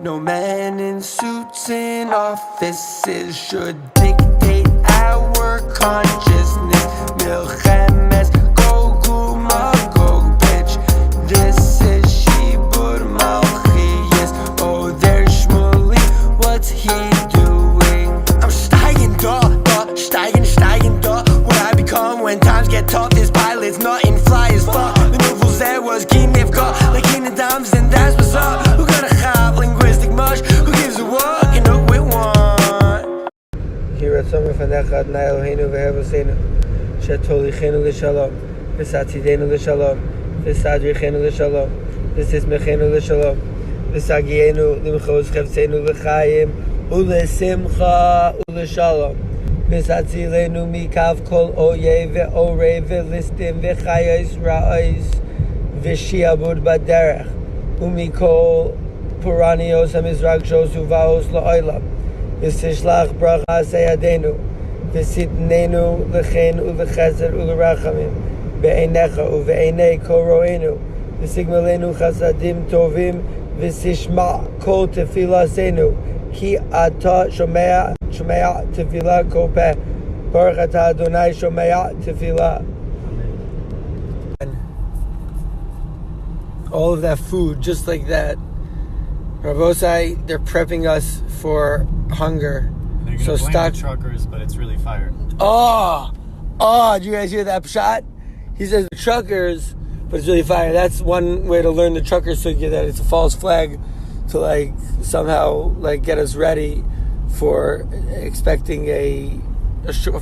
No man in suits in offices should dictate our consciousness. Milchemes Gogu Magog, bitch. This is Shibur Malchias. Oh, there's Shmuel. What's he doing? I'm steiging, steiging, what I become when times get tough. This pilot's nothing, fly as fuck. The new fools there was keen, they've got like in the dams, and that's what's up. Who gonna have linguistic mush? Who gives a what? You know we want. Here at Summer Fanechad Naelohenu Vehevosenu Shetolichenu L'Shalom V'Satzidenu L'Shalom V'Sadrichenu L'Shalom V'Sismechenu L'Shalom V'Sagienu L'Mchos Chevtzenu L'Chaim U'Lesimcha U'L'Shalom V'Satzilenu Mikav Kol Oye Ve'Ore Ve'Listim Ve'Chayos Ra'os V'Shiabud Baderech U'Mikol Puranios HaMizragshos U'Vaos La'olam V'Sishlach Bracha Seyadenu V'Sitnenu L'Chen U'L'Chesed U'L'Rachamim Be'einecha U'Ve'einei Koroenu V'Sigmalenu Chasadim Tovim V'Sishma Kol Tefilasenu Ki Ata Shomea Tefila Kopeh Baruch Ata Adonai Shomea Tefila. All of that food, just like that. Rabosai, they're prepping us for hunger. They're gonna blame the truckers, but it's really fire. Oh, did you guys hear that shot? He says the truckers, but it's really fire. That's one way to learn the trucker sugya, that it's a false flag to like somehow like get us ready for expecting a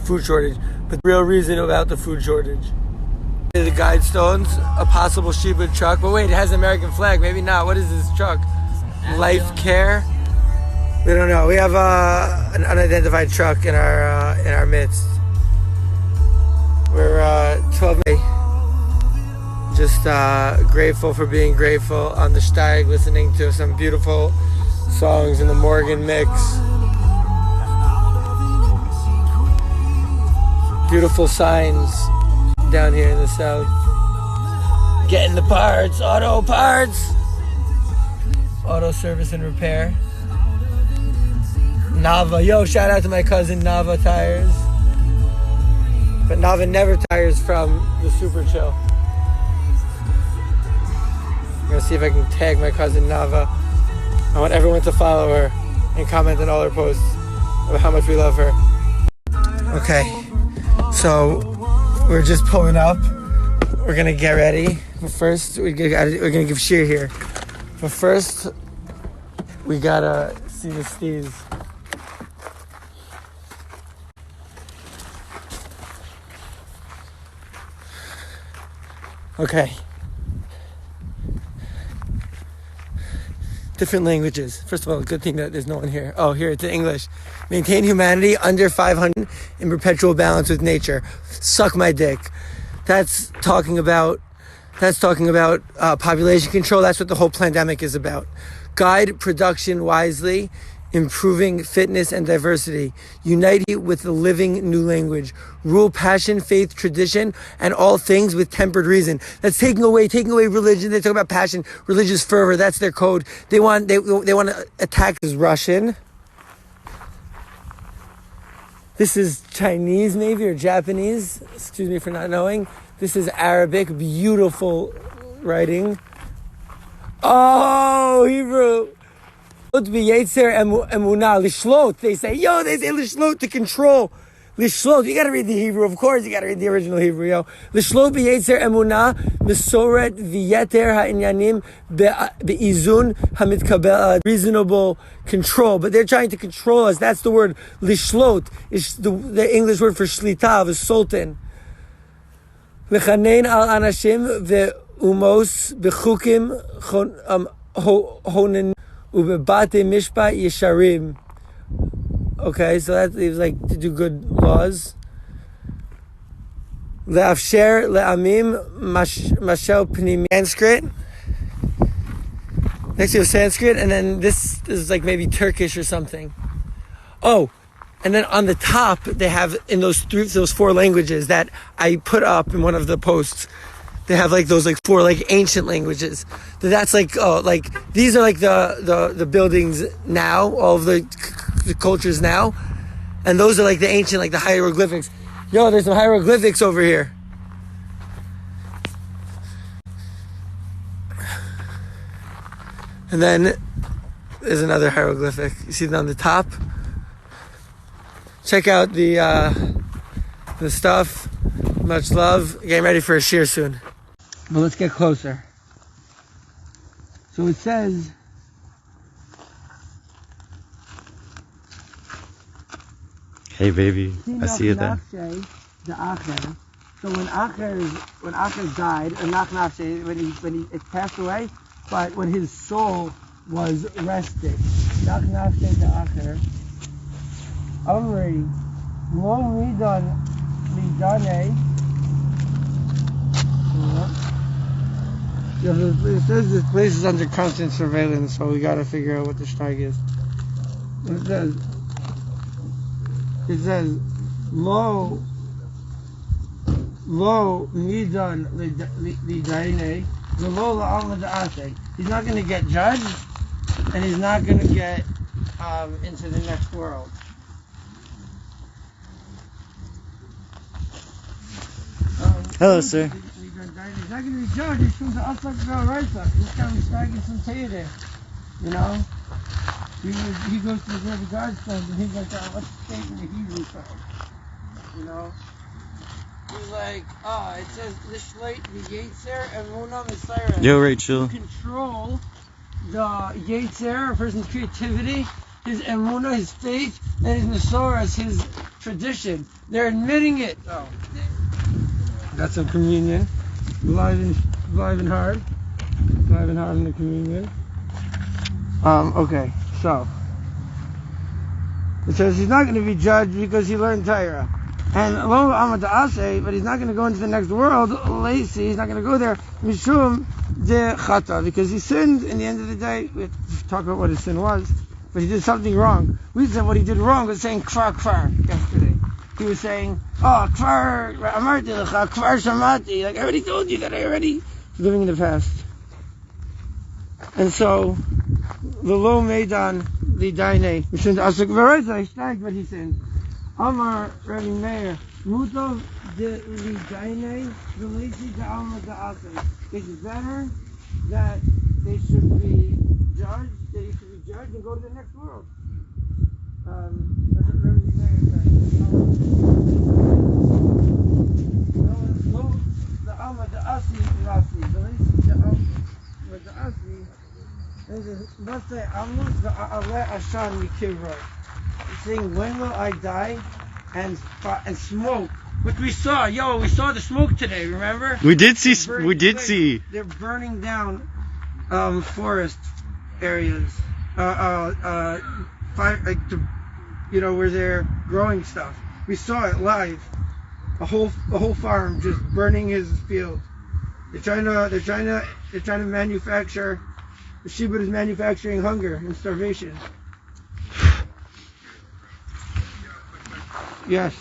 food shortage. But the real reason about the food shortage. The Guidestones, a possible Sheba truck. But wait, it has an American flag. Maybe not. What is this truck? Life Care? We don't know. We have an unidentified truck in our midst. We're 12 May. Just grateful for being grateful on the shteig, listening to some beautiful songs in the Morgan mix. Beautiful signs down here in the south. Getting the parts, auto service and repair. Nava, yo, shout out to my cousin Nava Tires. But Nava never tires from the Super Chill. I'm gonna see if I can tag my cousin Nava. I want everyone to follow her and comment on all her posts about how much we love her. Okay, so we're just pulling up. We're gonna get ready. But first, we're gonna give Shiur here. But first, we gotta see the steez. Okay. Different languages. First of all, good thing that there's no one here. Oh, here, it's in English. Maintain humanity under 500 in perpetual balance with nature. Suck my dick. That's talking about population control. That's what the whole pandemic is about. Guide production wisely, improving fitness and diversity. Unite with the living new language. Rule passion, faith, tradition, and all things with tempered reason. That's taking away religion. They talk about passion, religious fervor. That's their code. They want to attack this Russian. This is Chinese maybe, or Japanese. Excuse me for not knowing. This is Arabic. Beautiful writing. Oh, Hebrew. Veiter emunah, lishlot. They say lishlot, to control. Lishlot. You gotta read the Hebrew, of course. You gotta read the original Hebrew, yo. Lishlot veiter emunah, mesoret veiter ha'inyanim be'izun hamitkabel, reasonable control. But they're trying to control us. That's the word. Lishlot is the English word for shlita, the sultan. Lechanein al anashim ve'umos bechukim honen ubebate mishpat yesharim. Okay, so that leaves like to do good laws. Le'afsher le'amim mashel pnim. Sanskrit. Next to Sanskrit, and then this is like maybe Turkish or something. Oh, and then on the top they have in those four languages that I put up in one of the posts. they have like those like 4 like ancient languages. That's like these are like the buildings now, all of the cultures now, and those are like the ancient, like the hieroglyphics. Yo, there's some hieroglyphics over here. And then there's another hieroglyphic. You see it on the top? Check out the stuff. Much love. Getting ready for a shiur soon. But let's get closer. So it says, hey baby, I see you there. So when Acher died, or Nach Nafshe, when he passed away, but when his soul was rested, Nach Nafshe the Acher, Amri, Lo Midan Midane. It says this place is under constant surveillance, so we gotta figure out what the shteig is. It says, Lo Midan Lidane, Lo La'alma Da'ase. He's not gonna get judged, and he's not gonna get into the next world. Hello, sir. He's not going to be judged. He's from the outside of our right side. This guy was dragging some Torah. You know? He goes to the Misguidestones and he's like, oh, what's the statement of Hebrew side? You know? He's like, it says, Lishleit the Yetzer Emunah Messiah. Yo, Rachel. To control the Yetzer, a person's creativity, his Emunah, his faith, and his Masorah, his tradition. They're admitting it. Oh. That's a communion. Live and hard. Live and hard in the communion. Okay, so. It says he's not going to be judged because he learned Torah. And lo amad ase, but he's not going to go into the next world. Lacy, he's not going to go there. Mishum de chata, because he sinned. In the end of the day, we have to talk about what his sin was. But he did something wrong. We said what he did wrong was saying kfar yesterday. He was saying, kfar amarti lecha, kfar shamati. Like, I already told you that. I already living in the past. And so, the lo meidan lidaine, which is asuk veiter, shteig, but he said, Amar Rabbi Meir, mutov de lidaine, v'leisi de alma da'aseh. It's better that they should be judged, that he should be judged and go to the next world. That's what Rabbi Meir said. The alma da'asi rasi, v'leisi de alma da'asi. Let's say, it's saying, when will I die and smoke? Which we saw, we saw the smoke today, remember? We did see. They're burning down forest areas, fire, like where they're growing stuff. We saw it live. A whole farm just burning his field. They're trying to manufacture. The Shiur is manufacturing hunger and starvation. Yes.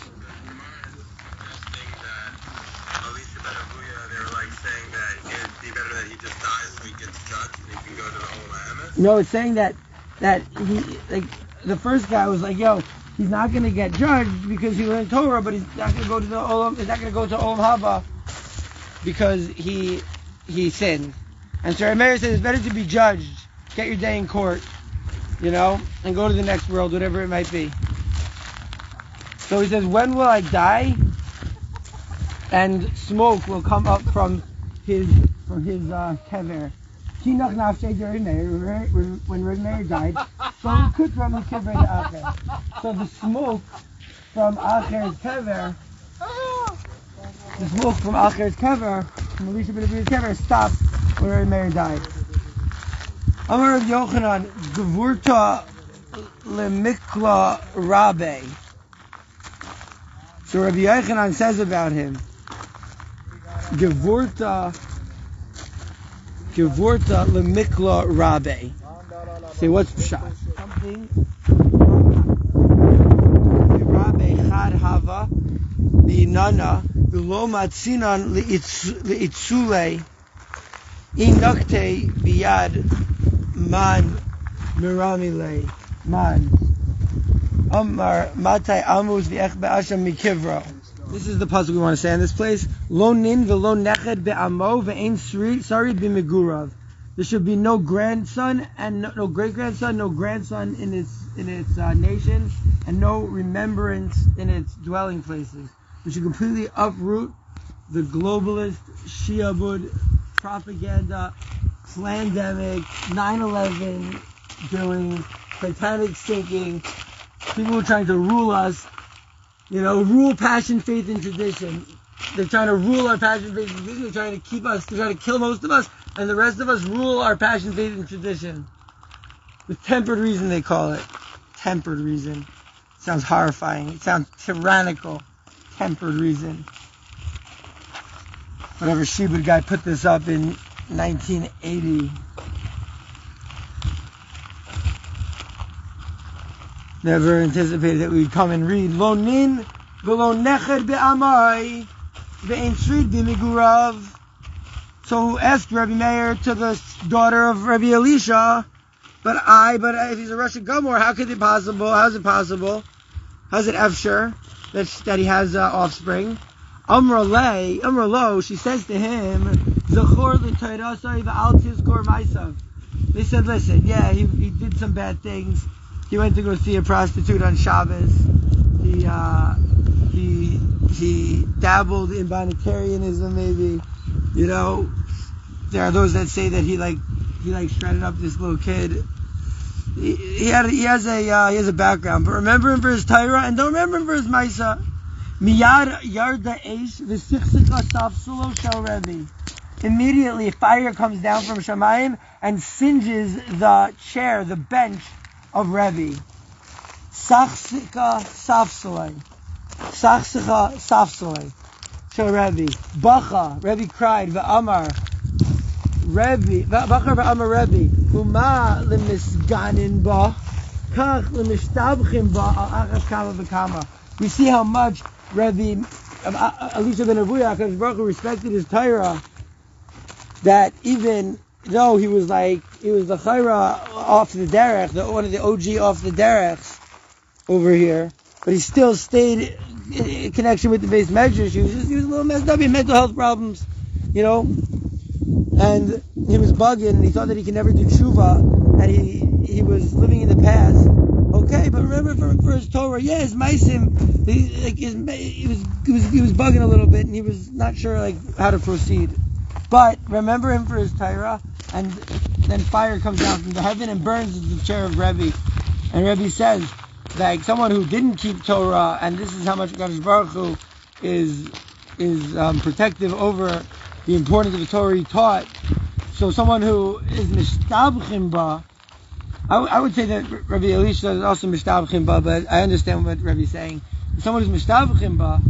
No, it's saying that he, like, the first guy was like, he's not going to get judged because he learned Torah, but he's not going to go to the Olam. He's not going to go to Olam Haba because he sinned. And so Meir says it's better to be judged, get your day in court, and go to the next world, whatever it might be. So he says, when will I die? And smoke will come up from his kever. Kinach nafshe Rabbi Meir, when Rabbi Meir died, so he could from the kever to Acher. So the smoke from Acher's kever, from Elisha ben Abi's kever, stopped when Rabbi Meir died. Amar Rav Yochanan, Gevurta lemikla rabe. So Rabbi Yochanan says about him, Gevurta lemikla rabe. Say, what's Pashut? Something. Rabe chad hava binana V'lo matzinan le'itzulei inokte biyad man miramile man. Amar matai amuz v'ech be'asham mikivro. This is the puzzle we want to say in this place. Lo nin v'lo neched be'amo ve'ein sari b'megurav. There should be no grandson and no great-grandson, no grandson in its nation, and no remembrance in its dwelling places. We should completely uproot the globalist, shiabud, propaganda, pandemic, 9/11 doing, Titanic sinking, people who are trying to rule us, rule passion, faith, and tradition. They're trying to rule our passion, faith, and tradition. They're trying to keep us, they're trying to kill most of us, and the rest of us rule our passion, faith, and tradition. With tempered reason, they call it. Tempered reason. It sounds horrifying. It sounds tyrannical. Tempered reason. Whatever Shibud guy put this up in 1980. Never anticipated that we'd come and read Lo nin v'lo neched be'amai ve'ein shrid b'migurav. So asked Rabbi Meir to the daughter of Rabbi Elisha, but if he's a Russian Gomor, how could it possible? How is it possible? How's it efsher that he has offspring? Amra lo, she says to him, Zachor l'toirasai v'al tizkor ma'asav. They said, listen, yeah, he did some bad things. He went to go see a prostitute on Shabbos. He dabbled in bonitarianism, maybe. There are those that say that he shredded up this little kid. He has a background, but remember him for his Torah and don't remember him for his Maisa. Miyad yarda eish v'sichsika safsulo shel Rebbe. Immediately, fire comes down from Shamayim and singes the chair, the bench of Rebbe. Sachsika safsulei. Sachsika safsulei. Shel Rebbe. Bacha. Rebbe cried. V'amar. Rebbe. Bacha v'amar Rebbe. Huma lemisganin ba. Kach lemishtabchim ba al achas kama v'kama. We see how much Rebbe Elisha ben Avuya, HaKadosh Baruch Hu, respected his Torah, that even though he was the Chayra off the derech, one of the OG off the derechs over here, but he still stayed in connection with the base measures. He was a little messed up. He had mental health problems, and he was bugging, and he thought that he could never do tshuva, and he was living in the past. Okay, but remember for his Torah, his meisim, he was bugging a little bit, and he was not sure how to proceed. But remember him for his Torah, and then fire comes down from the heaven and burns the chair of Rebbe. And Rebbe says, someone who didn't keep Torah, and this is how much HaKadosh Baruch Hu is protective over the importance of the Torah he taught. So someone who is mishtabchim ba, I would say that Rabbi Elisha is also mishtabchim ba, but I understand what Rebbe is saying. Someone who's mishtabchim ba,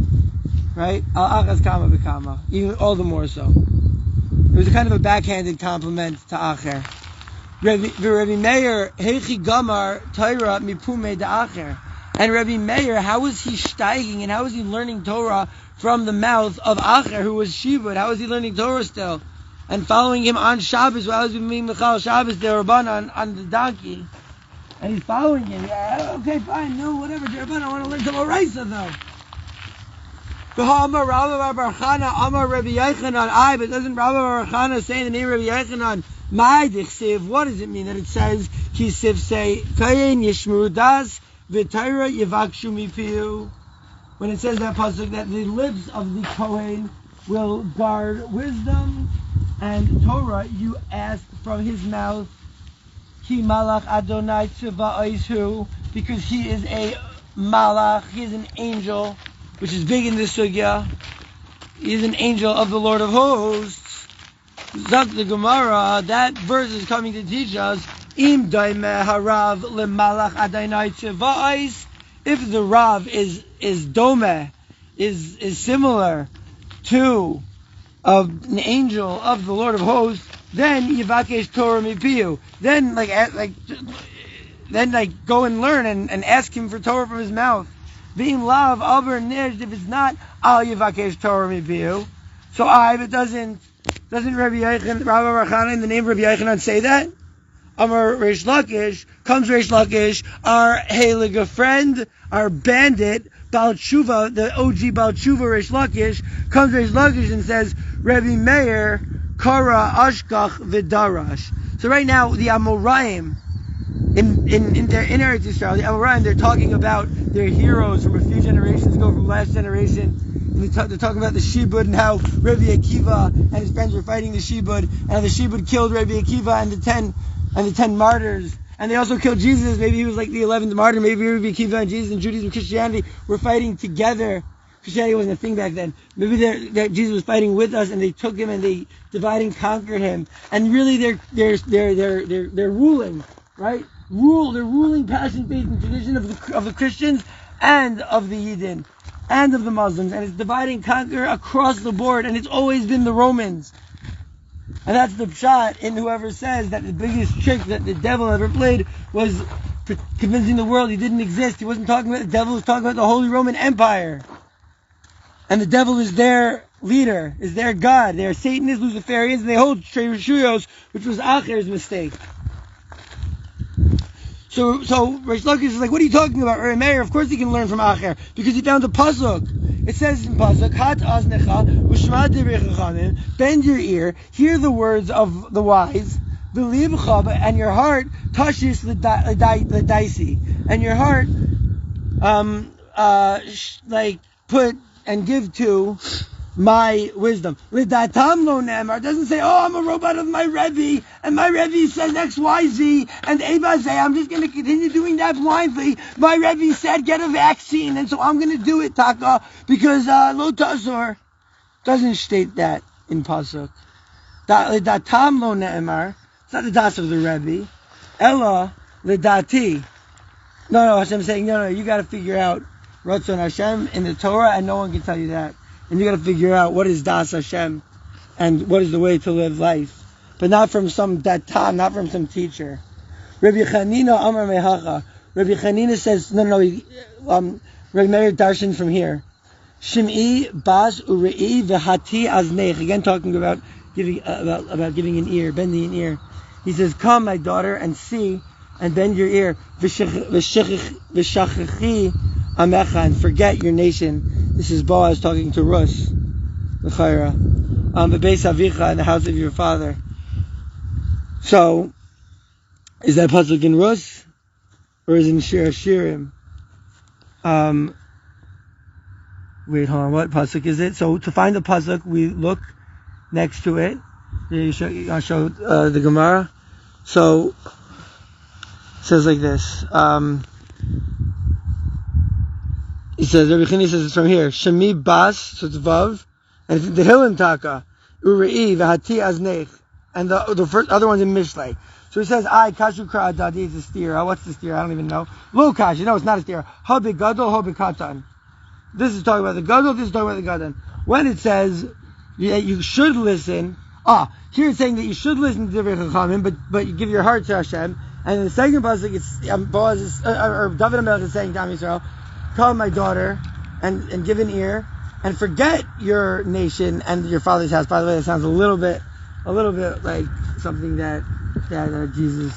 right? Al achas kama v'kama, even all the more so. It was a kind of a backhanded compliment to Acher. Rabbi Meir, Heichi Gamar, Torah, Mipume da Acher. And Rabbi Meir, how was he steiging and how was he learning Torah from the mouth of Acher, who was Shibud? How was he learning Torah still? And following him on Shabbos, while he was being Michal Shabbos, the Rabban on the donkey. And he's following him. Yeah, okay, fine, no, whatever, Rabban, I want to learn some Oraisa though. Amar Rabba Bar Chana, Amar Rabbi Yochanan. But doesn't Rabba Bar Chana say in the name of Rabbi Yochanan, Ma'ai dichsiv? What does it mean that it says Kisiv say Kayin Yishmuru Das V'Torah Yivakshu Mipiu? When it says that pasuk that the lips of the Kohen will guard wisdom and Torah, you ask from his mouth. Ki Malach Adonai Tziva'ishu, because he is a Malach, he is an angel, which is big in this sugya. He is an angel of the Lord of hosts. Zak the Gemara, that verse is coming to teach us, Im daimeh harav lemalach adonai tziva'is. If the Rav is domeh, is similar to an angel of the Lord of hosts, then yivakesh Torah mipiu. Then go and learn and ask him for Torah from his mouth. V'im lav aber nish, if it's not al yivakesh Torah mipiu. So if it doesn't Rabbi Rachana in the name of Rabbi Yochanan say that? Amar Reish Lakish, comes Reish Lakish, our heilige friend, our bandit, Baal Tshuva, the OG Baal Tshuva Reish Lakish, comes Reish Lakish and says, Rabbi Meir, Kara Ashkach Vidarash. So right now, the Amoraim, in Eretz Yisrael, the Amoraim, they're talking about their heroes from a few generations ago, from last generation. And they're talking about the Shibud and how Rabbi Akiva and his friends were fighting the Shibud, and how the Shibud killed Rabbi Akiva and the 10 martyrs. And they also killed Jesus. Maybe he was like the 11th martyr. Maybe Rabbi Akiva and Jesus and Judaism and Christianity were fighting together. Christianity wasn't a thing back then. Maybe Jesus was fighting with us, and they took him and they divided and conquered him. And really, they're ruling, right? They're ruling passion, faith, and tradition of the Christians and of the Yidden and of the Muslims, and it's divide and conquer across the board, and it's always been the Romans. And that's the pshat in whoever says that the biggest trick that the devil ever played was convincing the world he didn't exist. He wasn't talking about the devil, he was talking about the Holy Roman Empire. And the devil is their leader, is their god. They are Satanists, Luciferians, and they hold Shuyos, which was Acher's mistake. So Reish Lakish is like, what are you talking about? Rabbi Meir, of course he can learn from Acher, because he found a pasuk. It says in pasuk, Hat aznecha u'shma divrei chachamim, bend your ear, hear the words of the wise, v'libcha, and your heart tashis l'daisi, and your heart put and give to my wisdom. L'datam lo ne'emar, it doesn't say, I'm a robot of my Rebbe, and my Rebbe says X, Y, Z, and Eva say, I'm just going to continue doing that blindly. My Rebbe said, get a vaccine, and so I'm going to do it, Taka, because lo tasor doesn't state that in Pasuk. L'datam lo ne'emar, it's not the das of the Rebbe. Ella l'dati. No, Hashem's saying, no, you got to figure out Ratzon Hashem in the Torah, and no one can tell you that. And you got to figure out what is Das Hashem and what is the way to live life. But not from some datam, not from some teacher. Rabbi Chanina Amar Mehacha. Rabbi Chanina says, Rabbi Meir darshan from here. Shim'i bas ure'i v'hati aznech. Again talking about giving an ear, bending an ear. He says, come my daughter and see and bend your ear. V'shachachi amecha, and forget your nation. This is Boaz talking to Rus, l'chayra, the Beis Avicha, in the house of your father. So, is that pasuk in Rus, or is it in Shir Hashirim? Wait, hold on. What pasuk is it? So, to find the pasuk, we look next to it. I'll show the Gemara. So, it says like this. He says, Rabbi Chini says it's from here. Shemi bas, so it's vav, and it's the Hilim taka, ure'i v'hati aznech, and the first other one's in Mishlei. So he says, kashu kra adadi is a steer. What's the steer? I don't even know. Lo kashu, no, it's not a steer. Habi gadol, habi katan. This is talking about the gadol. This is talking about the katan. When it says you should listen, here it's saying that you should listen to Divrei Chachamim, but you give your heart to Hashem. And in the second pasuk, it's Boaz or David HaMelech is saying to Am Yisrael, come my daughter and give an ear and forget your nation and your father's house. By the way, that sounds a little bit like something that Jesus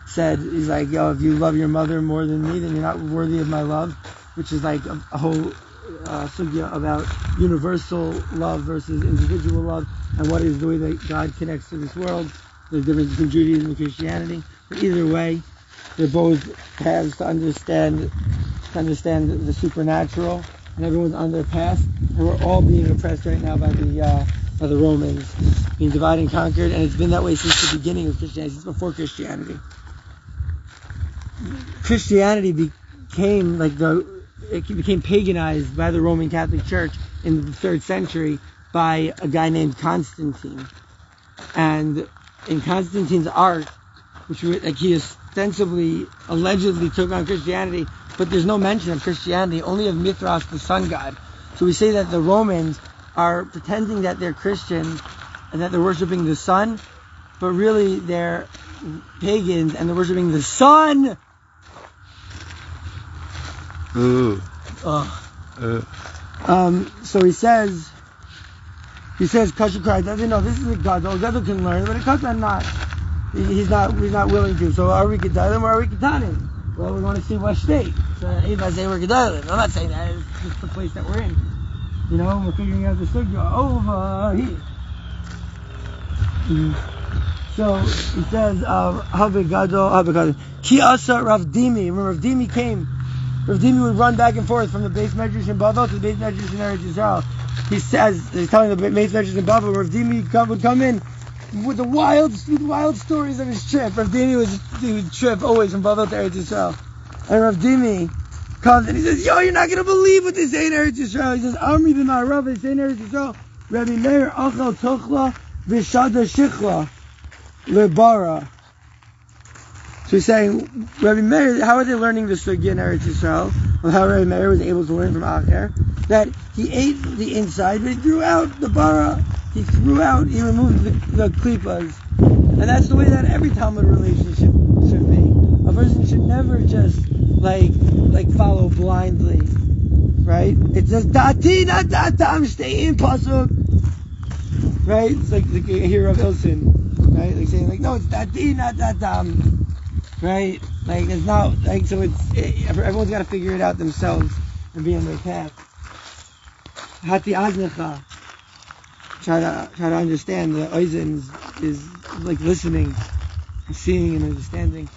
said. He's like, if you love your mother more than me, then you're not worthy of my love, which is like a whole sugya about universal love versus individual love, and what is the way that God connects to this world. There's a difference between Judaism and Christianity, but either way, they're both paths to understand the supernatural, and everyone's on their path, and we're all being oppressed right now by the Romans, being divided and conquered, and it's been that way since the beginning of Christianity, since before Christianity. Christianity became paganized by the Roman Catholic Church in the 3rd century by a guy named Constantine, and in Constantine's art, which he ostensibly, allegedly took on Christianity, but there's no mention of Christianity, only of Mithras, the sun god. So we say that the Romans are pretending that they're Christian and that they're worshiping the sun, but really they're pagans and they're worshiping the sun. Ooh. So he says, Kasha cried, doesn't know this is a gadol. Gadol can learn, but a katan not. He's not willing to. So are we gedalim or are we ketanim? Well, we want to see what state. So if I say we're gedalim, I'm not saying that. It's just the place that we're in. You know, we're figuring out the sugya over here. So he says, Habe gadol, Ki asa Rav Dimi. When Rav Dimi came, Rav Dimi would run back and forth from the base medrash in Bavel to the base medrash in Eretz Yisrael. He's telling the base medrash in Bavel, Rav Dimi would come in with the wild stories of his trip. Rav Dimi would trip always from Bavel to Eretz Yisrael. And Rav Dimi comes and he says, yo, you're not going to believe what they say in Eretz Yisrael. He says, Amri b'ma'arav, they say in Eretz Yisrael, Rabbi Meir achal tochla v'shada shichla lebara. So he's saying, Rabbi Meir, how are they learning the sugya in Eretz Yisrael? Of how Rabbi Meir was able to learn from Acher, that he ate the inside, but he threw out the bara. He removed the klipas. And that's the way that every Talmud relationship should be. A person should never just like follow blindly, right? It's just dati not datam stay in Pashut, right? It's like the hero of Ilson, right? Like saying no, it's dati not datam. Right? Like, it's not, like, so everyone's got to figure it out themselves and be on their path. Hati aznecha. Try to understand. The oizen is like listening, seeing and understanding.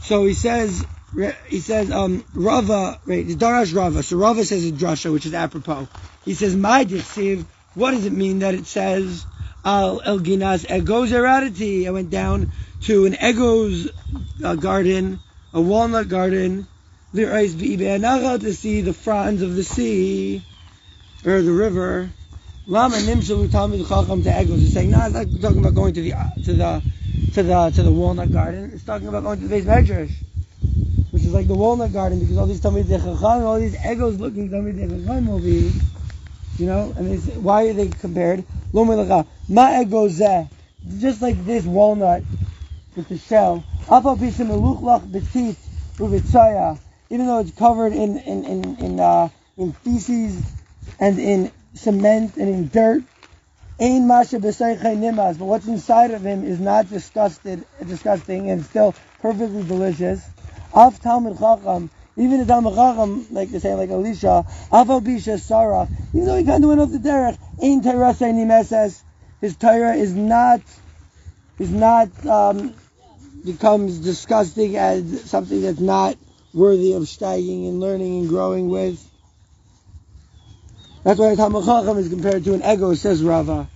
So he says, Rava, right, the Darash Rava. So Rava says a drasha, which is apropos. He says, my disiv, what does it mean that it says, al elginas egos eradity? I went down to an ego's garden, a walnut garden, to see the fronds of the sea, or the river. Lama nimshalu talmid chacham to egos. It's saying, no, it's not talking about going to the walnut garden. It's talking about going to the base medrash, which is like the walnut garden, because all these talmid chacham, all these egos looking talmid chacham will be, you know. And they say, why are they compared? Lo melacha ma egozeh, just like this walnut with the shell, even though it's covered in feces and in cement and in dirt, but what's inside of him is not disgusting and still perfectly delicious. Even the Talmid Chacham, like they're saying, like Elisha, even though he kind of went off the derech, his Torah is not becomes disgusting as something that's not worthy of steiging and learning and growing with. That's why Talmid Chacham is compared to an ego, says Rava.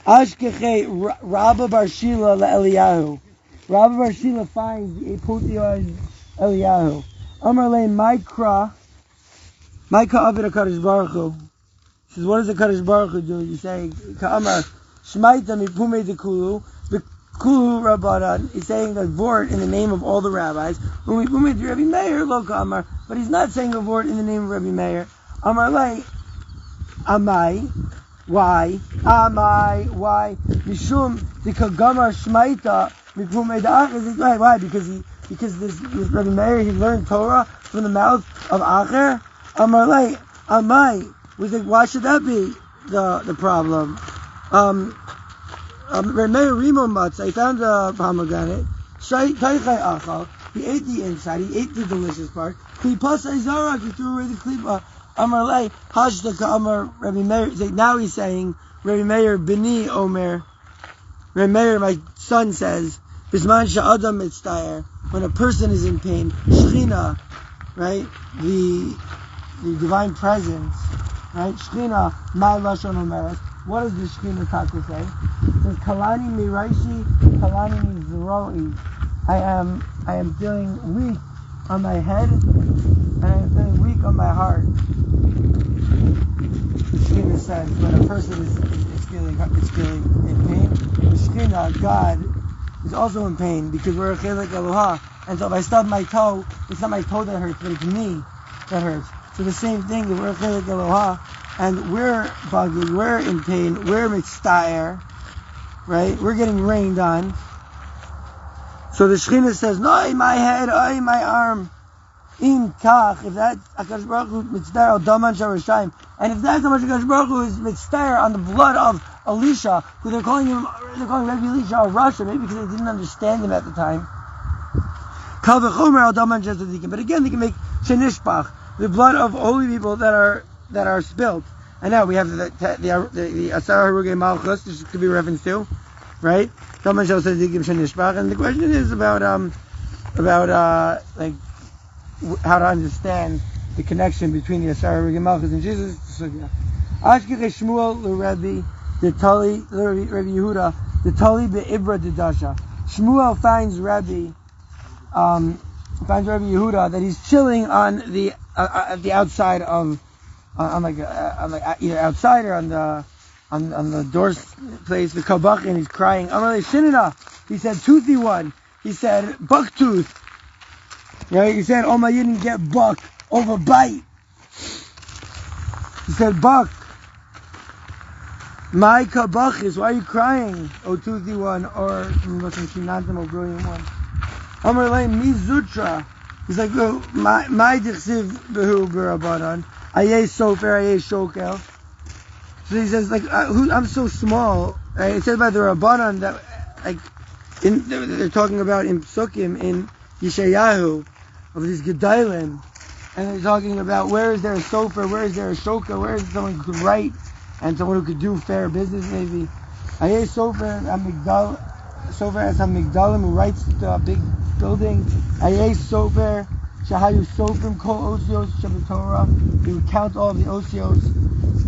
Ashkeche Rabba Bar Shila LaEliyahu. Rabba Bar Shila finds the Eputios Eliyahu. Amar Le Maika Abid HaKadosh Baruch Hu. He says, what does the Kadosh Baruch Hu do? You say, Ka'amar Shmaita Mipume Dekulu. Kulu Rabbanan, he's saying the vort in the name of all the rabbis. When we put Rabbi Meir, Lo Amar, but he's not saying a vort in the name of Rabbi Meir. Amar Lei, Amai, why? Mishum the Kagamar Shmaita Mipume Da'ach. Why? Because this Rabbi Meir, he learned Torah from the mouth of Acher. Amar Lei, Amai. We think, why should that be the problem? I found a pomegranate. He ate the inside. He ate the delicious part. He threw away the klipa. Amar hashtaka Amar Rabbi Meir. Now he's saying Rabbi Meir b'ni Omer. Rabbi Meir, my son, says Bisman sha'adam mitztayer. When a person is in pain, Shechina, right? The divine presence, right? Shechina, my lashon omeres. What does the Shekhinah Taka say? It says, Kalani miraishi, kalani mizroi. I am feeling weak on my head, and I am feeling weak on my heart. The Shekhinah says, when a person is feeling in pain, the Shekhinah, God, is also in pain, because we're a chelik Eloha. And so if I stub my toe, it's not my toe that hurts, but it's me that hurts. So the same thing, if we're a chelik Eloha, and we're buggy, we're in pain, we're mitztayer, right? We're getting rained on. So the Shekhinah says, no, my head, my arm. In kach, if that Akash Baruch Hu mitzvah al daman sharashayim, and if that's how much Akash Baruch Hu is mitzvah on the blood of Elisha, who they're calling Rabbi Elisha a Russia, maybe because they didn't understand him at the time. Kal v'chomer al daman shazadikim, but again they can make shenishbach, the blood of holy people that are spilled. And now we have the Asar Harugei Malchus, this could be referenced to, right? Daman shazadikim shenishbach, and the question is about like how to understand the connection between the Asar Harugei Malchus and Jesus. Ashkech Shmuel l'Rebbe the Tali Rabbi Yehuda the Tali be'ibra dedasha. Shmuel finds Rabbi Yehuda that he's chilling on the outside of either outside or on the door place, the kabach, and he's crying. Amalei Shinina. He said toothy one. He said buck tooth. Right? He said oh my you didn't get buck over bite. He said buck. My kabachis, why are you crying? Oh toothy one, or Shinantam, oh brilliant one. Amar lei mi zutra. He's like, oh, my dichsiv behu b'rabanan. Ayeh sofer, ayeh shokel. So he says, like, I'm so small. Right? It says by the Rabbanan that, like, they're talking about in Psukim, in Yeshayahu, of these Gedalim. And they're talking about where is there a sofer, where is there a shokel, where is someone who could write, and someone who could do fair business maybe. Ayeh sofer, as Hamigdalim, who writes the big building. Ayeh sofer, shahayu sofrim kol osios shabbat Torah. He would count all of the osios,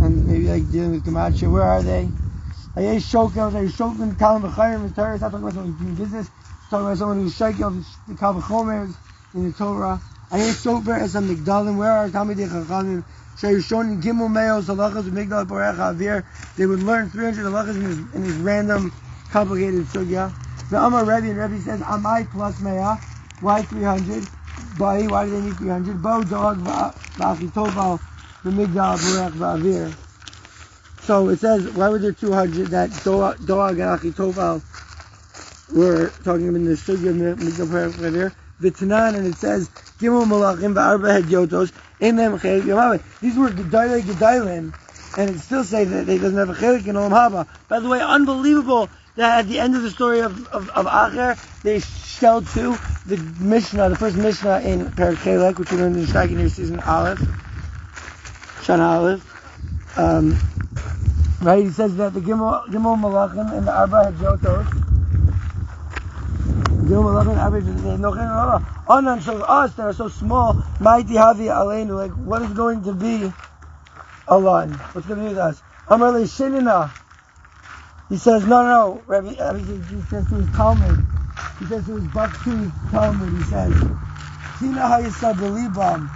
and maybe like dealing with gematria. Where are they? Ayeh shokel, ayeh shokel kalam v'chayim in Torah. It's not talking about someone who's doing business. It's talking about someone who's shakel the kal v'chomers in the Torah. Ayeh sofer as Hamigdalim. Where are Talmidei Chachamim? Shayushonin gimel meos halachas v'migdal borecha avir. They would learn 300 halachas in this random, complicated sugya. The Amar Rebbe, and Rebbe says, Amai plus mea. Why 300? Why do they need 300? Bo dog v'achitoval v'migdal borech v'avir. So it says, why were there 200? That dog and achitoval were talking about in the sugya migdal borech v'avir. V'tanan, and it says, Gimel malachim v'arba hedyotos. These were Gedalim, and it still says that it doesn't have a chelik in Olam Haba. By the way, unbelievable that at the end of the story of Acher, they shelled to the Mishnah, the first Mishnah in Perek Chelek, which we learned in Shteig in season Aleph, Shana Aleph. Right, he says that the Gimel Malachim and the Arba Hedyotos, Onan shows us that are so small, mighty havi aleinu, like what is going to be Alan? What's going to be with us? Amar le shinina. He says, no, Rabbi, he says to his Talmud, he says to his Buck-tooth Talmud, he says, Sina hayisabelibam.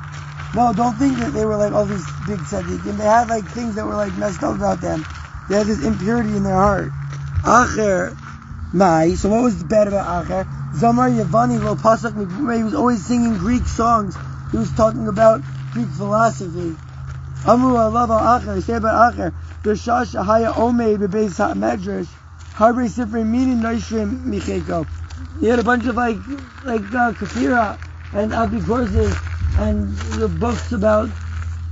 No, don't think that they were like all these big tzaddikim. They had like things that were like messed up about them. They had this impurity in their heart. Acher, Mai. So what was bad about Acher? Zamar Yavani lo pasak. He was always singing Greek songs. He was talking about Greek philosophy. Amru alav al Acher. They say about Acher. B'shash haya omei bebeis ha'medrash. Harbe sifrei minin noishrim micheko. He had a bunch of like kafira and apikorses and the books about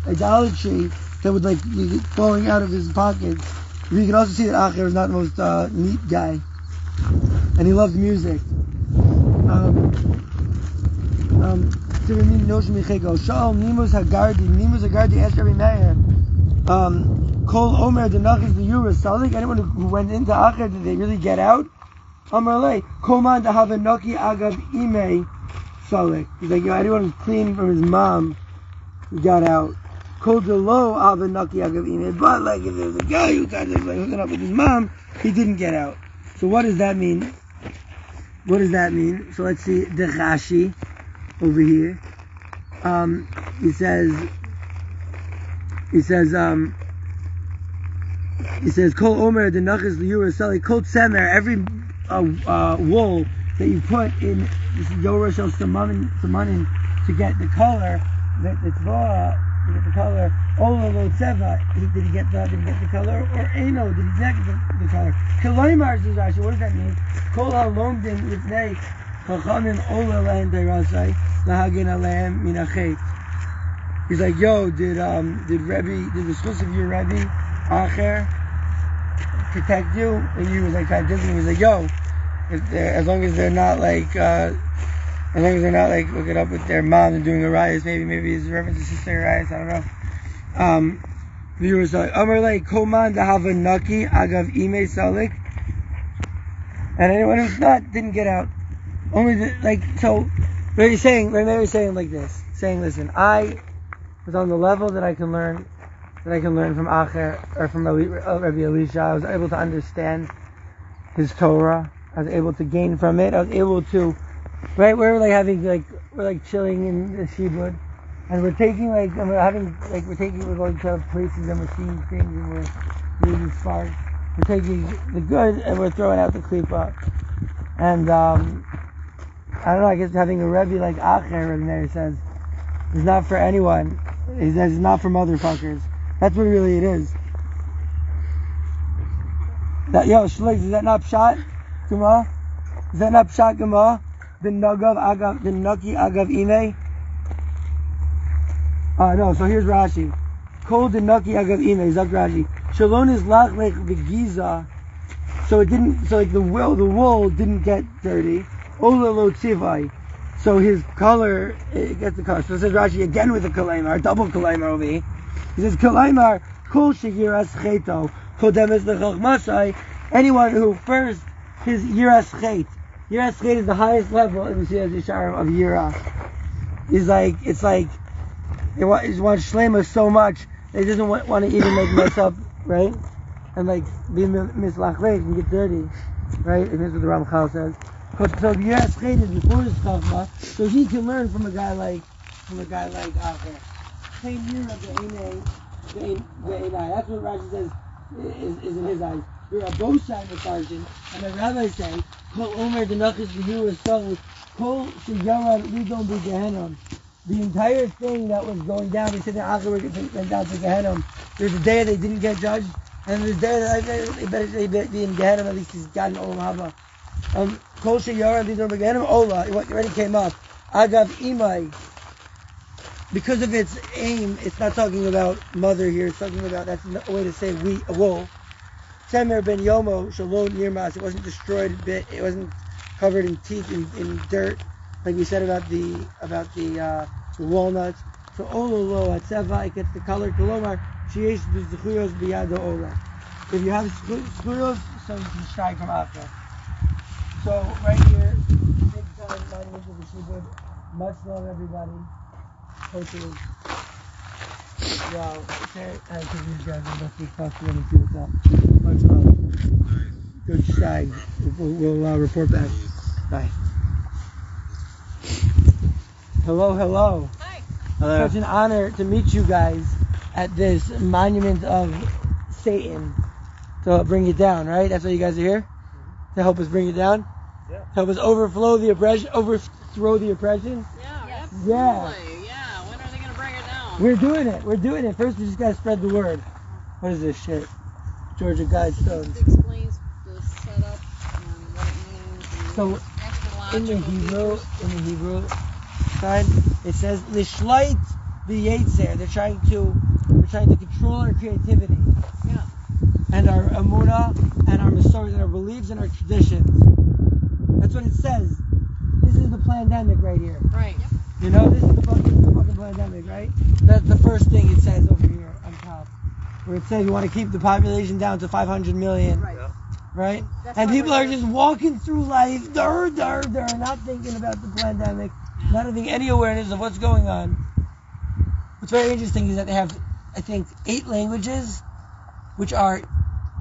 idolatry that would like be falling out of his pockets. You can also see that Acher is not the most neat guy, and he loved music. Shaul Nimus Hagardi asked Rabbi Meir, Kol Omer Denachis B'Yura Salik. Anyone who went into Acher, did they really get out? Amar Le Kol Man Dahavanoki Agav Imei Salik. He's like, anyone who's clean from his mom got out. Kol Delo Avanaki Agav Imei. But like if there's a guy who kind of like hooking up with his mom, he didn't get out. So what does that mean? So let's see the Rashi over here. He says Kol Omer the Nachas Liyura Sali Kol Tzemer, every wool that you put in this Yorah Shel Samanin to get the color, the Tzvah, to get the color. Ola Lo Tzeva, did he get the color? Or Eino, did he get the color? Kiloimar says Rashi, what does that mean? Kol HaLomdim Lifnei He's like, yo, did the schus of your Rebbe, Acher, protect you? And he was like, kind of he was like, yo, as long as they're not like hooking up with their mom and doing a riot, maybe his reference to sister riot, I don't know. He was like, Amar like, Koman to have a nucky, agav ime salik. And anyone who's not, didn't get out. Only so, Mary's saying like this, saying, listen, I was on the level that I can learn from Acher, or from Rabbi Elisha. I was able to understand his Torah. I was able to gain from it. I was able to, right, we're chilling in the Shibud, and we're going to places and we're seeing things and we're reading sparks. We're taking the good and we're throwing out the klipa. And, I don't know, I guess having a Rebbe like Acher, Rebbe Meir says, is not for anyone. He says it's not for motherfuckers. That's what really it is. Shleik, is that not Pshat? Gema? Is that not Pshat Gema? The Naki Agav Ime? No, so here's Rashi. Kol the Naki Agav Ime, Zak Rashi. Shalon is lach like Begiza. So it didn't, the wool didn't get dirty. Ola lo tzivai. So his color, it gets the color. So it says Rashi again with the kalaimar, double kalaimar over here. He says kalaimar, kol shegiras cheto, kodemes lechachmasai. Anyone who first, his yiras chet. Yiras chet is the highest level in the Shiyas Yisharim of yira. It's like, he wants shlema so much, that he doesn't want to even mess up, right? And be mislachleit and get dirty, right? And this is what the Ramchal says. So Yiras chet is before his chachma, so he can learn from a guy like Acher. Same yira be'enai. That's what Rashi says is in his eyes. You're a both sides of sergeant, and the rabbis say, Kol Omer Denachis V'Yura Sol, Kol Sheyaran Lidon B'Gehenom. The entire thing that was going down, they said that Acher went down to Gehenom. There's a day they didn't get judged, and there's a day that they better be in Gehenom, at least he's gotten Olam Haba. Kol Sheyaran Lidon B'Gehenom, Ola, it already came up. Agav Imai. Because of its aim, it's not talking about mother here, it's talking about, that's a way to say a wool. Temer ben Yomo Shalom Nirmas. It wasn't destroyed a bit. It wasn't covered in teeth in dirt, like we said about the walnuts. So Ololo Atzeva, it gets the color. Kolomar Sheish B'Zechuyos B'Yado Ola. If you have Zechuyos, so you can shteig from Acher. So right here, big time monument of the Shibud. Much love, everybody. Coaches. Wow, okay, I think these guys are going to talk to them and see what's up. Much love. Good shteig. We'll report back. Bye. Hello. Hi. Hello. Such an honor to meet you guys at this monument of Satan to bring it down, right? That's why you guys are here? To help us bring it down? Yeah. To help us overthrow the oppression? Yeah, absolutely. Yeah. We're doing it. First, we just gotta spread the word. What is this shit? Georgia Guidestones. It explains the setup and what it means. So, in the Hebrew side, it says Lishleit v'Yetzer. They're trying to control our creativity. Yeah. And our Amunah, and our Masorah, and our beliefs, and our traditions. That's what it says. This is the pandemic right here. Right. Yep. You know, this is the fucking pandemic, right? That's the first thing it says over here on top. Where it says we want to keep the population down to 500 million. Right? And people are just walking through life, not thinking about the pandemic, not having any awareness of what's going on. What's very interesting is that they have, I think, 8 languages which are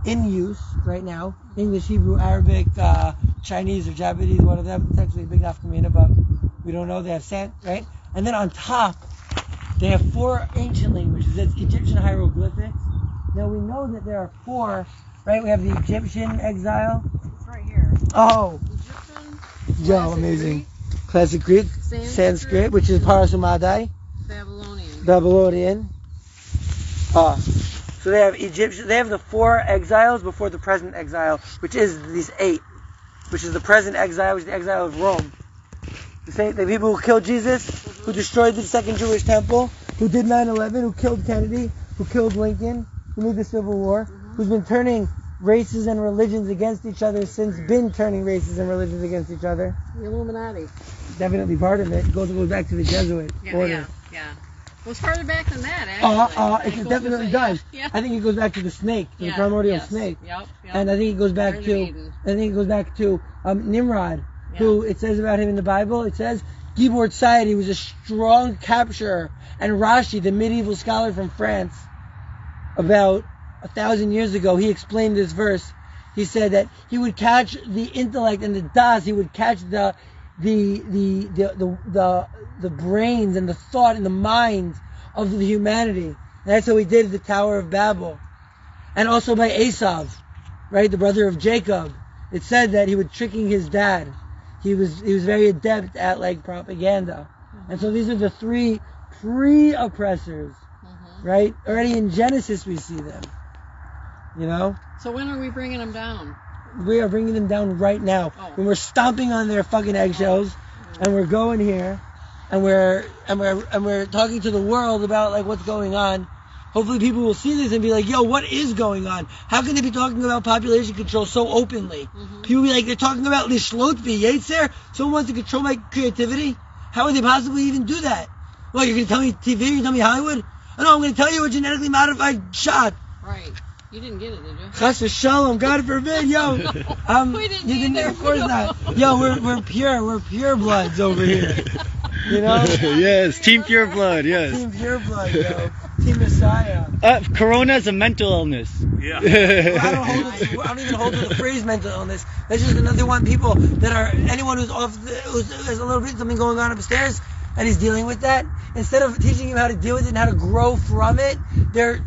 in use right now. English, Hebrew, Arabic, Chinese or Japanese, one of them. It's actually a big nafkamina, but we don't know. They have sand, right? And then on top, they have 4 ancient languages. That's Egyptian hieroglyphics. Now we know that there are 4, right? We have the Egyptian exile. It's right here. Oh. Egyptian. Yo, amazing. Classic Greek. Sanskrit, which is Parasumadai. Babylonian. So they have Egyptian. They have the 4 exiles before the present exile, which is these 8, which is the present exile, which is the exile of Rome. The people who killed Jesus, who destroyed the Second Jewish Temple, who did 9/11, who killed Kennedy, who killed Lincoln, who made the Civil War, who's been turning races and religions against each other The Illuminati. Definitely part of it. It goes back to the Jesuit order. Yeah. It goes farther back than that, actually. It definitely does. Yeah. I think it goes back to the snake, the Yeah, primordial snake. Yep. And I think it goes back Garden of to Eden. Nimrod, who it says about him in the Bible. It says Gibor Tzayed, he was a strong capturer, and Rashi, the medieval scholar from France, about 1,000 years ago, he explained this verse. He said that he would catch the intellect and the das. He would catch the brains and the thought and the mind of the humanity. And that's how he did at the Tower of Babel. And also by Esav, right, the brother of Jacob. It said that he was tricking his dad. He was very adept at like propaganda. And so these are the three pre-oppressors, right? Already in Genesis we see them. You know? So when are we bringing them down? We are bringing them down right now. Oh. When we're stomping on their fucking eggshells, and we're going here, and we're talking to the world about like what's going on. Hopefully people will see this and be like, yo, what is going on? How can they be talking about population control so openly? People be like, they're talking about lishlot b'yetzer? Someone wants to control my creativity? How would they possibly even do that? Well, you're going to tell me TV? You're going to tell me Hollywood? Oh, no, I'm going to tell you a genetically modified shot. Right. You didn't get it, did you? Chas v'shalom, God forbid, yo. We didn't you didn't, either. of course not. Yo, we're pure bloods over here. You know? Yes, Team Pure Blood, yes. Team pure blood, yo. Team Messiah. Corona is a mental illness. Yeah. I don't even hold to the phrase mental illness. That's just another one. People that are, anyone who's who's has a little bit something going on upstairs and he's dealing with that, instead of teaching him how to deal with it and how to grow from it, they're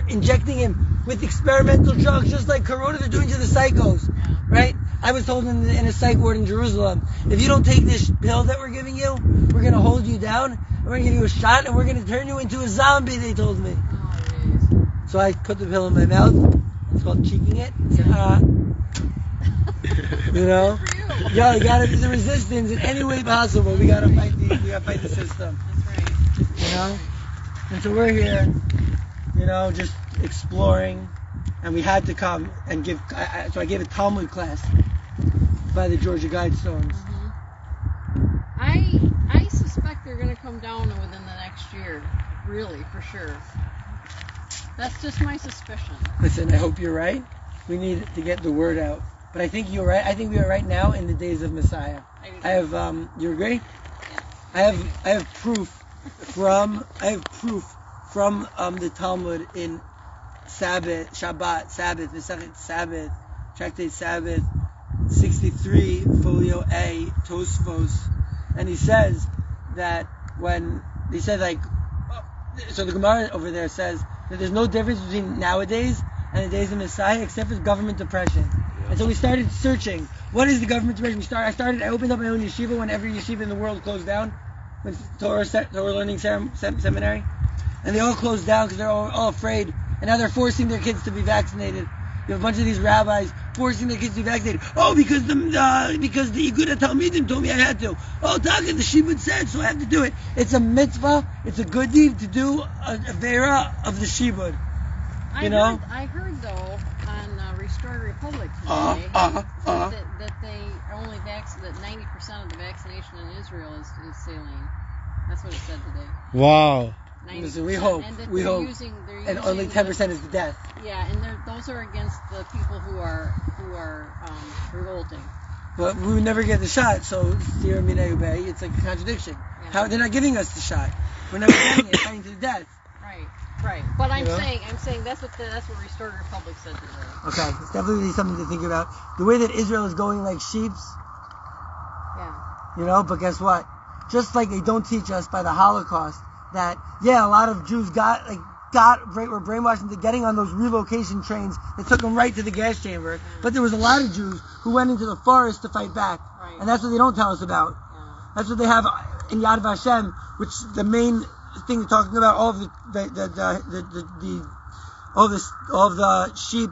injecting him with experimental drugs, just like Corona they're doing to the psychos, right? I was told in a psych ward in Jerusalem, if you don't take this pill that we're giving you, we're going to hold you down, we're going to give you a shot, and we're going to turn you into a zombie, they told me. So I put the pill in my mouth. It's called cheeking it. You know? Yo, you gotta do the resistance in any way possible. We gotta fight the system. That's right. You know? And so we're here, you know, just exploring, and we had to come and so I gave a Talmud class by the Georgia Guidestones. I suspect they're going to come down within the next year, really, for sure. That's just my suspicion. Listen, I hope you're right. We need to get the word out. But I think you're right. I think we are right now in the days of Messiah. I have you agree? Yeah. I have proof from the Talmud in Shabbat, Tractate Sabbath, 63, Folio A, Tosfos, and he says that when he said like, so the Gemara over there says that there's no difference between nowadays and the days of Messiah except for government oppression. And so we started searching. What is the government oppression? I opened up my own yeshiva when every yeshiva in the world closed down, with Torah learning seminary, and they all closed down because they're all afraid. And now they're forcing their kids to be vaccinated. You have a bunch of these rabbis forcing their kids to be vaccinated. Oh, because the Iguda Talmidim told me I had to. Oh, Taka, the Shibud said, so I have to do it. It's a mitzvah. It's a good deed to do a veiter of the Shibud. You know? I heard though on Restored Republic today that they only that 90% of the vaccination in Israel is saline. That's what it said today. Wow. Listen, we hope. And only 10% is the death. Yeah, and those are against the people who are revolting. But we would never get the shot, so it's like a contradiction. Yeah. How they're not giving us the shot? We're never getting it, fighting to the death. Right. But I'm saying that's what Restored Republic said today. Okay, it's definitely something to think about. The way that Israel is going like sheeps. Yeah. You know, but guess what? Just like they don't teach us by the Holocaust that a lot of Jews were brainwashed into getting on those relocation trains that took them right to the gas chamber. But there was a lot of Jews who went into the forest to fight back, and that's what they don't tell us about. That's what they have in Yad Vashem, which the main thing they're talking about all of the sheep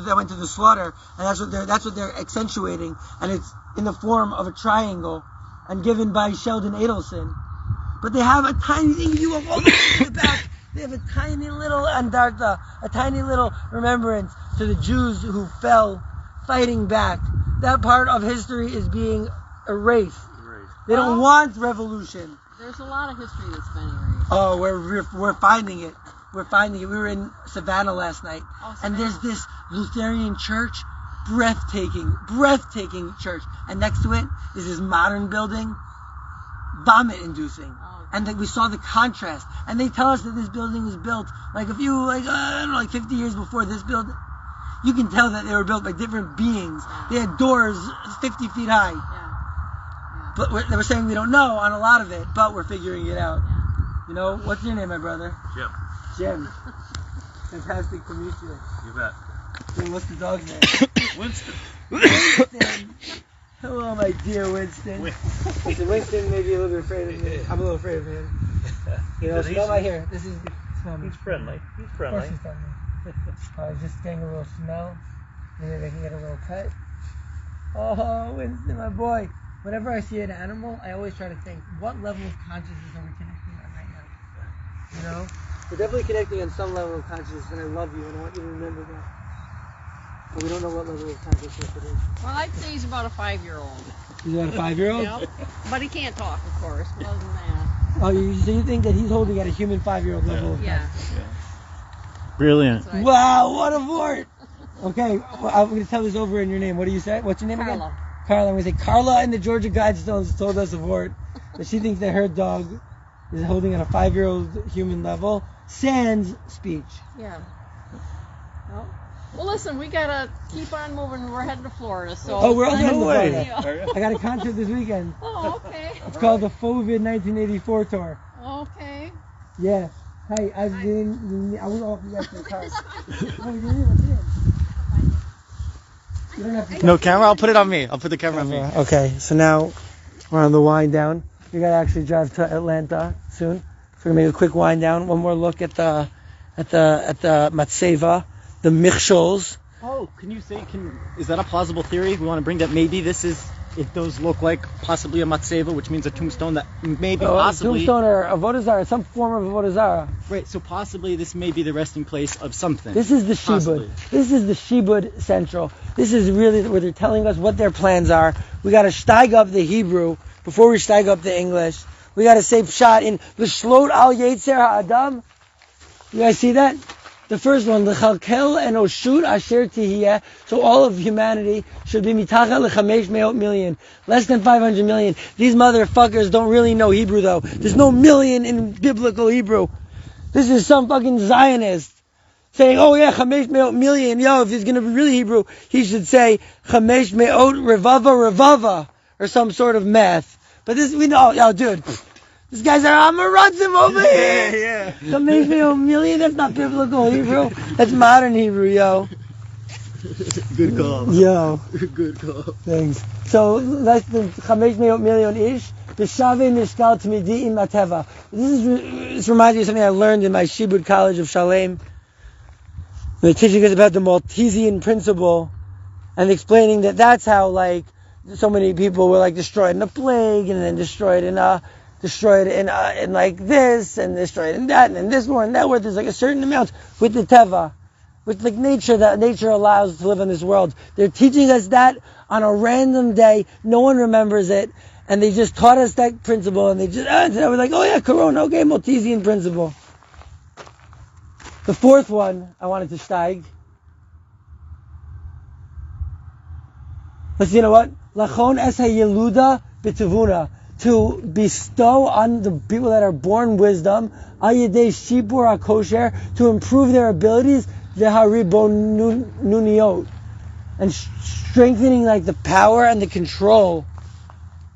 that went to the slaughter, and that's what they're accentuating, and it's in the form of a triangle and given by Sheldon Adelson. But they have a tiny thing, you have all the way in the back. They have a tiny little andarta, a tiny little remembrance to the Jews who fell fighting back. That part of history is being erased. They don't want revolution. There's a lot of history that's been erased. Oh, we're finding it. We're finding it. We were in Savannah last night, and there's this Lutheran church, breathtaking church, and next to it is this modern building, vomit-inducing. And we saw the contrast. And they tell us that this building was built like 50 years before this building. You can tell that they were built by different beings. They had doors 50 feet high. But they were saying we don't know on a lot of it, but we're figuring it out. You know, what's your name, my brother? Jim. Fantastic to meet you. You bet. Hey, what's the dog's name? Winston. Hello, my dear Winston. Listen, Winston may be a little bit afraid of me. I'm a little afraid of him. You know, smell my hair. Smell me. He's friendly. Of course he's friendly. Just getting a little smell. Maybe they can get a little pet. Oh, Winston, my boy. Whenever I see an animal, I always try to think, what level of consciousness are we connecting on right now? You know? We're definitely connecting on some level of consciousness, and I love you, and I want you to remember that. But we don't know what level of consciousness it is. Well, I'd say he's about a 5-year-old. He's about a 5-year-old? Yep. But he can't talk, of course. Other than that. Oh, so you think that he's holding at a human 5-year-old level of consciousness? Brilliant. Wow, what a fort! Okay, well, I'm going to tell this over in your name. What do you say? What's your name again? Carla. I'm going to say Carla in the Georgia Guidestones told us a fort that she thinks that her dog is holding at a 5-year-old human level. Sans speech. Yeah. Well, listen, we gotta keep on moving. We're heading to Florida, so. Oh, we're also heading to way. Florida. I got a concert this weekend. Oh, okay. It's called the FOVID 1984 tour. Okay. Yeah. Hi, I was off yesterday. Sorry. Oh, you're here. What's in? You don't have to. No camera? I'll put it on me. I'll put the camera on me. Okay, so now we're on the wind down. We gotta actually drive to Atlanta soon. So we're gonna make a quick wind down. One more look at the matseva, the michshols. Oh, can you say, is that a plausible theory? We want to bring that maybe if those look like possibly a matseva, which means a tombstone that maybe possibly... Tombstone or avodah zarah, some form of avodah zarah. Right, so possibly this may be the resting place of something. This is the shibud. This is the shibud central. This is really where they're telling us what their plans are. We got to shteig up the Hebrew before we shteig up the English. We got to say pshat in l'shlot al yetzer ha'adam. You guys see that? The first one, l'chalkel enoshut asher tihiyeh. So all of humanity should be mitachat l'chamesh me'ot million. Less than 500 million. These motherfuckers don't really know Hebrew though. There's no million in biblical Hebrew. This is some fucking Zionist saying, oh yeah, chamesh me'ot million. Yo, if he's gonna be really Hebrew, he should say chamesh me'ot revava, or some sort of math. But this, we know, yo dude. These guys are Amaratzim over here. Yeah. Chamesh me'ot million, that's not biblical Hebrew. That's modern Hebrew, yo. Good call. Yo. Good call. Thanks. So, less than chamesh me'ot million ish. B'shavei mishkal t'midi im ateva. This reminds me of something I learned in my Shibud College of Shalem. They're teaching us about the Maltesian principle and explaining that that's how, like, so many people were, like, destroyed in a plague and then destroyed in like this and destroyed in that and then this war and that war. There's like a certain amount with the teva, with like nature that nature allows to live in this world. They're teaching us that on a random day. No one remembers it. And they just taught us that principle, and they just, we're like, oh yeah, Corona, okay, Maltesian principle. The fourth one, I wanted to shteig. Let's, you know what? Lachon es ha-yeluda b'tevuna. To bestow on the people that are born wisdom, ayidei shipur ha-kosher, to improve their abilities, v'haribonuniot. And strengthening like the power and the control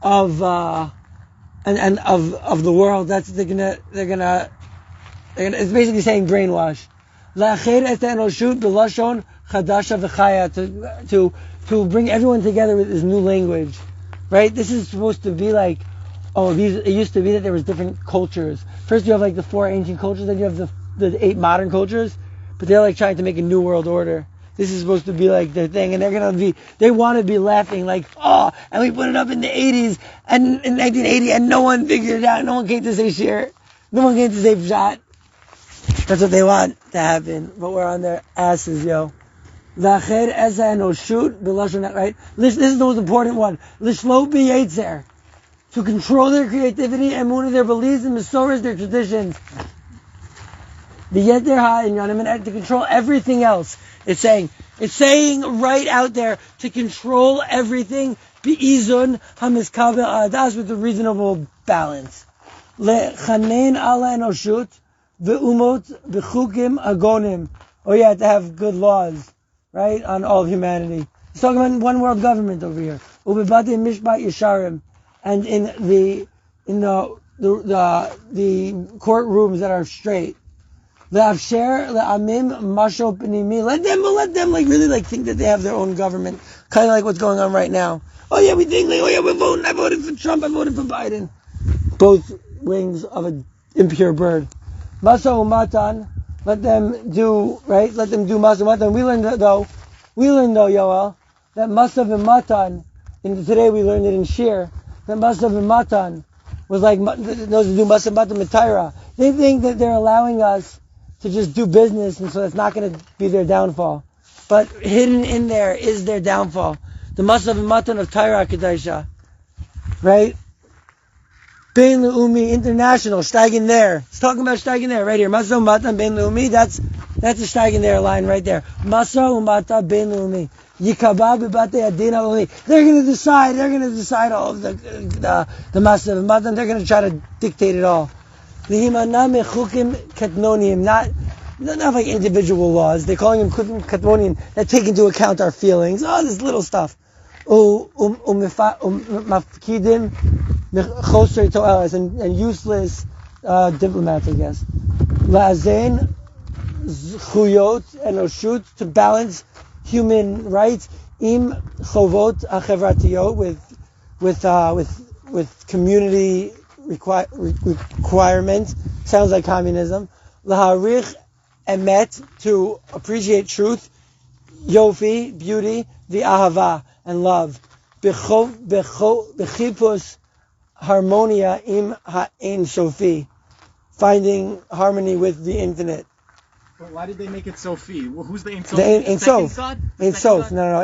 of of the world. That's they're gonna it's basically saying brainwash. To bring everyone together with this new language, right? This is supposed to be like, it used to be that there was different cultures. First you have like the 4 ancient cultures, then you have the 8 modern cultures, but they're like trying to make a new world order. This is supposed to be like their thing, and they want to be laughing like, oh, and we put it up in the 80s and in 1980, and no one figured it out. No one came to say Shiur. No one came to say Pashut. That's what they want to happen, but we're on their asses, yo. V'acher esa enoshut b'lashon, right? This is the most important one. L'shlo b'yetzer, to control their creativity and one of their beliefs and mesoras, their traditions. V'yeter ha'inyanim, and to control everything else. It's saying right out there to control everything. Bi'izun hamiskabel adas, with a reasonable balance. Lechanein ala enoshut v'umot b'chukim agonim. Oh yeah, to have good laws, right, on all of humanity. He's talking about one world government over here. Ubebati mishpat yesharim, and in the courtrooms that are straight. Le'afsher le'amim masho pnimi. Let them like really like think that they have their own government, kind of like what's going on right now. Oh yeah, we think like, oh yeah, we're voting. I voted for Trump. I voted for Biden. Both wings of an impure bird. Masa umatan. Let them do masa umatan. We learned though, Yoel, that masa v'matan. Today we learned it in Shiur. That masa v'matan was like those who do masa v'matan v'teira. They think that they're allowing us to just do business, and so that's not going to be their downfall. But hidden in there is their downfall. The masa v'matan of Torah Kedusha, right? Bein Le'umi, international, shteig in there. It's talking about shteig in there, right here. Masa v'matan bein Le'umi, that's a shteig in there line right there. Masa v'matan bein Le'umi. Yikaba b'batei adin ha'oli. They're going to decide all of the masa v'matan. They're going to try to dictate it all. Not like individual laws. They're calling them chukim katnonim that take into account our feelings. Oh, this little stuff. Mafkidim choser to'elas, and useless diplomats, I guess. La'azein zchuyot enoshut, to balance human rights. Im chovot achevratiyot, with community requirements. Sounds like communism. Laharich emet, to appreciate truth. Yofi, beauty. V'ahava, and love. Bechipus harmonia im ha'ein sofi, finding harmony with the infinite. But why did they make it Sofi? Well, who's the Ein Sof? The Ein Sof. God? Ein Sof. No.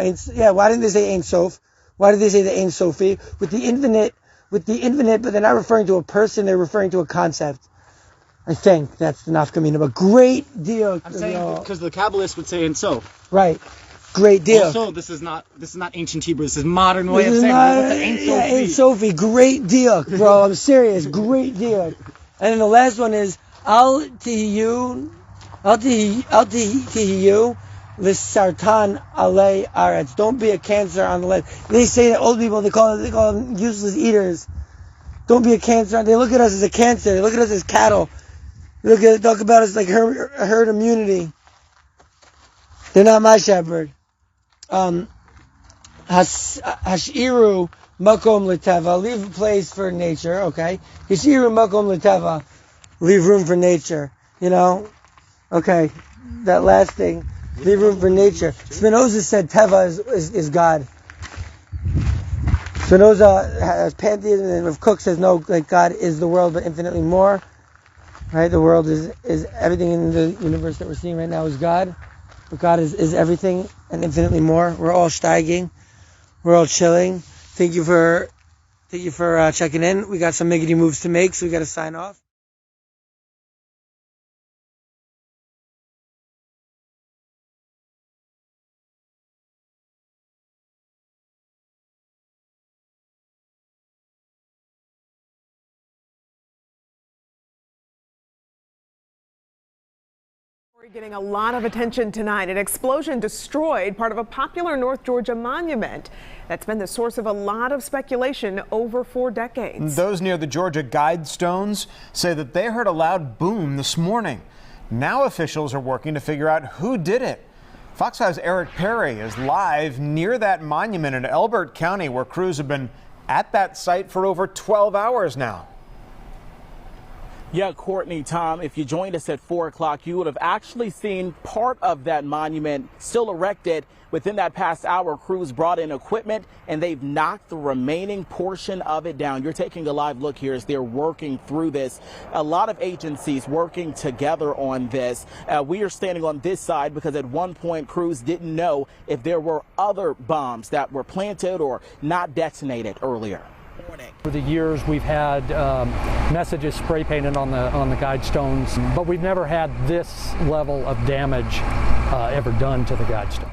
Why didn't they say Ein Sof? Why did they say the Ein Sofi? With the infinite, but they're not referring to a person, they're referring to a concept. I think that's the nafkamina. But great deal. I'm saying because the Kabbalists would say Ein Sof. Right. Great deal. Also, this is not ancient Hebrew. This is modern way of saying it. Ein Sofi. Great deal, bro. I'm serious. Great deal. And then the last one is Al tihiyu l'sartan alei aretz. Don't be a cancer on the land. They say that old people, they call them useless eaters. Don't be a cancer. They look at us as a cancer. They look at us as cattle. They talk about us like herd immunity. They're not my shepherd. Hashiru makom l'teva. Leave a place for nature, okay? Hashiru makom l'teva. Leave room for nature. You know? Okay. That last thing. Leave room for nature. Spinoza said Teva is God. Spinoza has pantheism, and Rav Kook says no, like God is the world, but infinitely more. Right? The world is everything in the universe that we're seeing right now is God. But God is everything and infinitely more. We're all steiging. We're all chilling. Thank you for checking in. We got some miggity moves to make, so we got to sign off. Getting a lot of attention tonight. An explosion destroyed part of a popular North Georgia monument that's been the source of a lot of speculation over 4 decades. Those near the Georgia Guidestones say that they heard a loud boom this morning. Now officials are working to figure out who did it. Fox 5's Eric Perry is live near that monument in Elbert County, where crews have been at that site for over 12 hours now. Yeah, Courtney, Tom, if you joined us at 4 o'clock, you would have actually seen part of that monument still erected. Within that past hour, crews brought in equipment and they've knocked the remaining portion of it down. You're taking a live look here as they're working through this. A lot of agencies working together on this. We are standing on this side because at one point crews didn't know if there were other bombs that were planted or not detonated earlier. For the years, we've had messages spray painted on the guide stones, but we've never had this level of damage ever done to the guide stone.